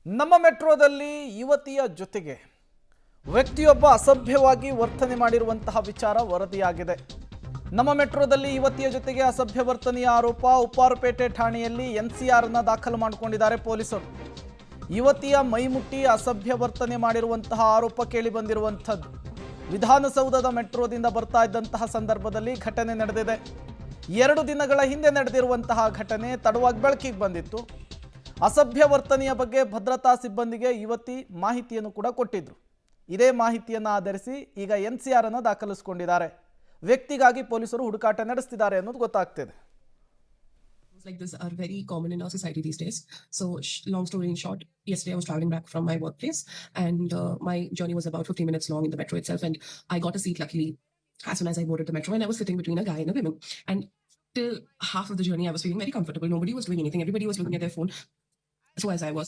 ನಮ್ಮ ಮೆಟ್ರೋದಲ್ಲಿ ಯುವತಿಯ ಜೊತೆಗೆ ವ್ಯಕ್ತಿಯೊಬ್ಬ ಅಸಭ್ಯವಾಗಿ ವರ್ತನೆ ಮಾಡಿರುವಂತಹ ವಿಚಾರ ವರದಿಯಾಗಿದೆ. ನಮ್ಮ ಮೆಟ್ರೋದಲ್ಲಿ ಯುವತಿಯ ಜೊತೆಗೆ ಅಸಭ್ಯ ವರ್ತನೆಯ ಆರೋಪ ಉಪ್ಪಾರಪೇಟೆ ಠಾಣೆಯಲ್ಲಿ ಎನ್ಸಿಆರ್ನ ದಾಖಲು ಮಾಡಿಕೊಂಡಿದ್ದಾರೆ ಪೊಲೀಸರು. ಯುವತಿಯ ಮೈಮುಟ್ಟಿ ಅಸಭ್ಯ ವರ್ತನೆ ಮಾಡಿರುವಂತಹ ಆರೋಪ ಕೇಳಿ ಬಂದಿರುವಂಥದ್ದು ವಿಧಾನಸೌಧದ ಮೆಟ್ರೋದಿಂದ ಬರ್ತಾ ಇದ್ದಂತಹ ಸಂದರ್ಭದಲ್ಲಿ ಘಟನೆ ನಡೆದಿದೆ. 2 ದಿನಗಳ ಹಿಂದೆ ನಡೆದಿರುವಂತಹ ಘಟನೆ ತಡವಾಗಿ ಬೆಳಕಿಗೆ ಬಂದಿತ್ತು. ಅಸಭ್ಯ ವರ್ತನೆಯ ಬಗ್ಗೆ ಭದ್ರತಾ ಸಿಬ್ಬಂದಿಗೆ ಯುವತಿ ಮಾಹಿತಿಯನ್ನು ಕೂಡ ಕೊಟ್ಟಿದ್ರು. ಇದೇ ಮಾಹಿತಿಯನ್ನು ಆಧರಿಸಿ ಈಗ ಎನ್ಸಿಆರ್ ಅನ್ನು ದಾಖಲಿಸಿಕೊಂಡಿದ್ದಾರೆ. ವ್ಯಕ್ತಿಗಾಗಿ ಪೊಲೀಸರು ಹುಡುಕಾಟ ನಡೆಸುತ್ತಿದ್ದಾರೆ ಅನ್ನೋದು ಗೊತ್ತಾಗ್ತಿದೆ. Like this are very common in our society these days. So long story in short, yesterday I was traveling back from my workplace and my journey was about 15 minutes long in the metro itself, and I got a seat luckily as soon as I boarded the metro, and I was sitting between a guy and a woman, and till half of the journey I was feeling very comfortable. Nobody was doing anything, everybody was looking at their phone. So as I was